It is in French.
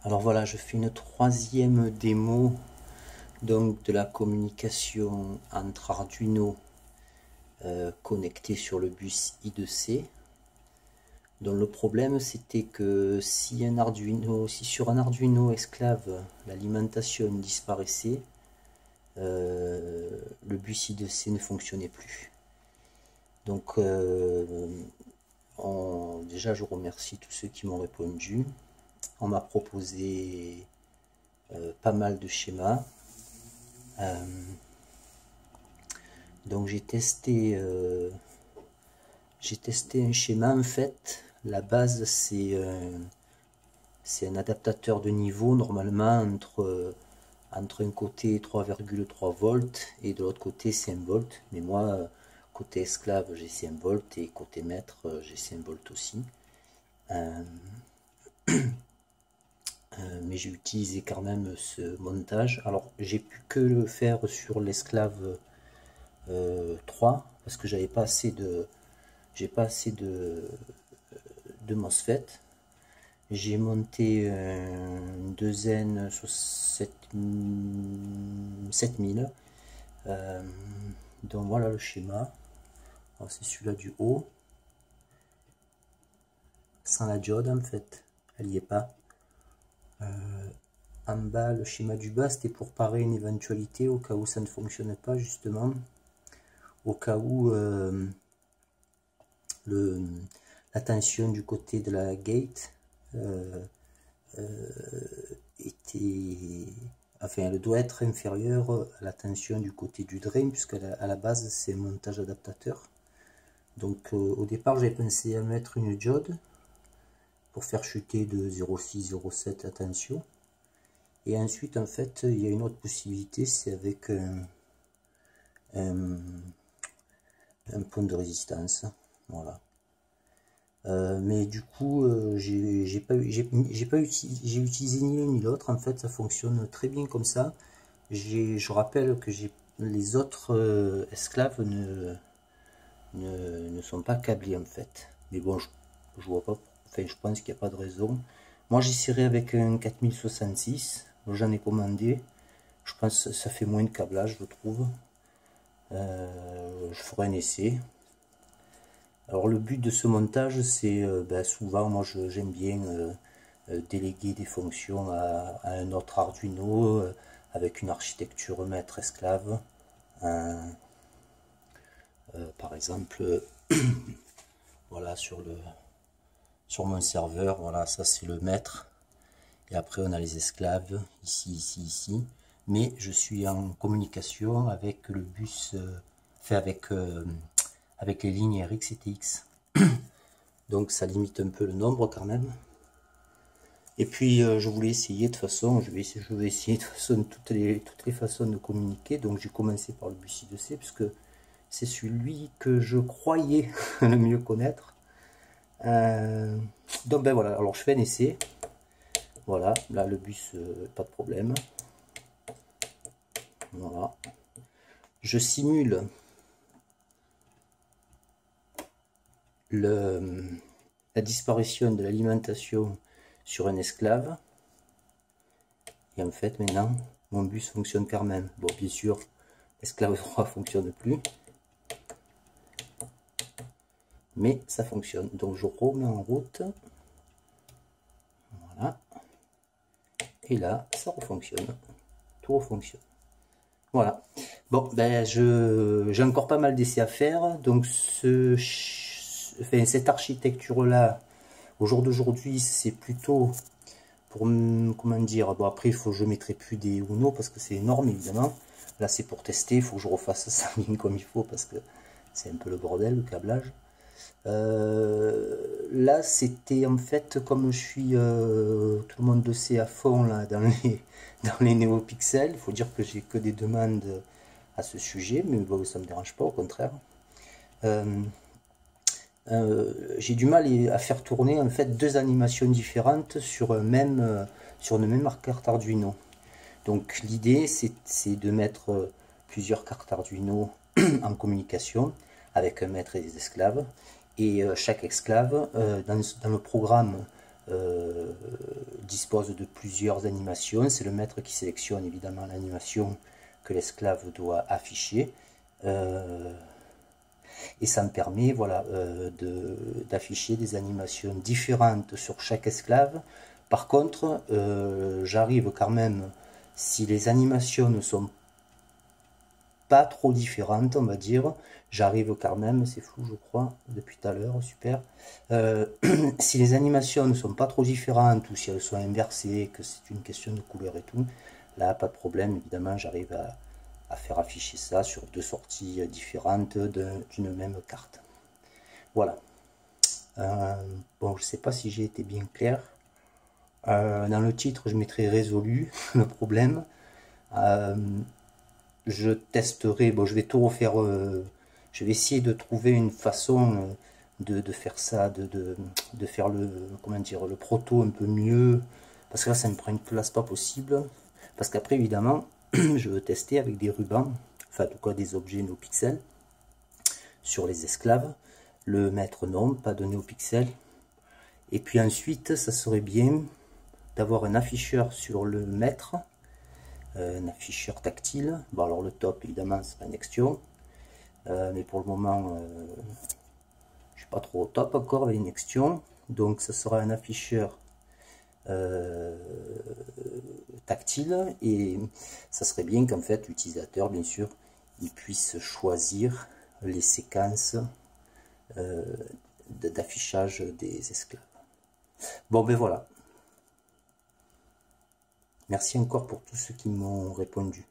Alors voilà, je fais une troisième démo donc de la communication entre Arduino connecté sur le bus I2C. Donc le problème c'était que si sur un Arduino esclave l'alimentation disparaissait, le bus I2C ne fonctionnait plus. Donc déjà je remercie tous ceux qui m'ont répondu. On m'a proposé pas mal de schémas. Donc j'ai testé un schéma. En fait, la base c'est un adaptateur de niveau normalement entre un côté 3,3 volts et de l'autre côté 5 volts. Mais moi, côté esclave, j'ai 5 volts et côté maître, j'ai 5 volts aussi. Mais j'ai utilisé quand même ce montage. Alors j'ai pu que le faire sur l'esclave 3 parce que j'ai pas assez de MOSFET. J'ai monté une N sur 7000. Donc voilà le schéma. C'est celui-là du haut. Sans la diode en fait, elle n'y est pas. En bas, le schéma du bas, c'était pour parer une éventualité au cas où ça ne fonctionne pas, justement. Au cas où la tension du côté de la gate elle doit être inférieure à la tension du côté du drain, puisque à la base, c'est un montage adaptateur. Donc au départ, j'ai pensé à mettre une diode pour faire chuter de 0,6, 0,7 la tension. Et ensuite, en fait, il y a une autre possibilité, c'est avec un point de résistance. Voilà. Mais du coup, j'ai utilisé ni l'un ni l'autre. En fait, ça fonctionne très bien comme ça. Je rappelle que les autres esclaves ne sont pas câblés en fait. Mais bon, je vois pas. Enfin, je pense qu'il n'y a pas de raison. Moi, j'essaierai avec un 4066. J'en ai commandé. Je pense que ça fait moins de câblage, je trouve. Je ferai un essai. Alors le but de ce montage, c'est souvent, moi j'aime bien déléguer des fonctions à un autre Arduino avec une architecture maître-esclave. Par exemple, voilà sur mon serveur, voilà, ça c'est le maître. Et après on a les esclaves, ici, ici, ici. Mais je suis en communication avec le bus, avec les lignes RX et TX. Donc ça limite un peu le nombre quand même. Et puis je voulais essayer de toute façon, je vais essayer de toute façon toutes les façons de communiquer. Donc j'ai commencé par le bus I2C puisque c'est celui que je croyais le mieux connaître. Donc ben voilà, alors je fais un essai. Voilà, là le bus, pas de problème. Voilà. Je simule la disparition de l'alimentation sur un esclave. Et en fait, maintenant, mon bus fonctionne quand même. Bon, bien sûr, l'esclave 3 fonctionne plus. Mais ça fonctionne. Donc, je remets en route. Voilà. Et là, ça refonctionne. Tout refonctionne. Voilà. Bon, ben, j'ai encore pas mal d'essais à faire. Donc, cette architecture-là, au jour d'aujourd'hui, c'est plutôt pour, comment dire, bon après, je mettrai plus des Uno parce que c'est énorme, évidemment. Là, c'est pour tester, il faut que je refasse ça comme il faut parce que c'est un peu le bordel, le câblage. Là, c'était en fait, comme je suis, tout le monde le sait, à fond là, dans les NeoPixels, il faut dire que j'ai que des demandes à ce sujet, mais bon, ça me dérange pas, au contraire. J'ai du mal à faire tourner en fait deux animations différentes sur une même carte Arduino. Donc l'idée c'est de mettre plusieurs cartes Arduino en communication avec un maître et des esclaves. Et chaque esclave, dans le programme dispose de plusieurs animations. C'est le maître qui sélectionne évidemment l'animation que l'esclave doit afficher. Et ça me permet, voilà, d'afficher des animations différentes sur chaque esclave. Par contre, j'arrive quand même, si les animations ne sont pas trop différentes, on va dire, j'arrive quand même, c'est flou je crois, depuis tout à l'heure, super. Si les animations ne sont pas trop différentes, ou si elles sont inversées, que c'est une question de couleur et tout, là, pas de problème, évidemment, j'arrive à faire afficher ça sur deux sorties différentes d'une même carte. Voilà. Bon, je sais pas si j'ai été bien clair. Dans le titre, je mettrai résolu le problème. Je testerai, bon, je vais tout refaire. Je vais essayer de trouver une façon de faire ça, de faire le, comment dire, le proto un peu mieux. Parce que là, ça me prend une place pas possible. Parce qu'après, évidemment, je veux tester avec des rubans, enfin en tout cas des objets NeoPixel sur les esclaves. Le maître non, pas de NeoPixel. Et puis ensuite, ça serait bien d'avoir un afficheur sur le maître, un afficheur tactile. Bon, alors le top, évidemment, c'est un Nextion. Mais pour le moment, je suis pas trop au top encore avec les Nextion. Donc ça sera un afficheur tactile, et ça serait bien qu'en fait l'utilisateur, bien sûr, il puisse choisir les séquences d'affichage des esclaves. Bon, ben voilà. Merci encore pour tous ceux qui m'ont répondu.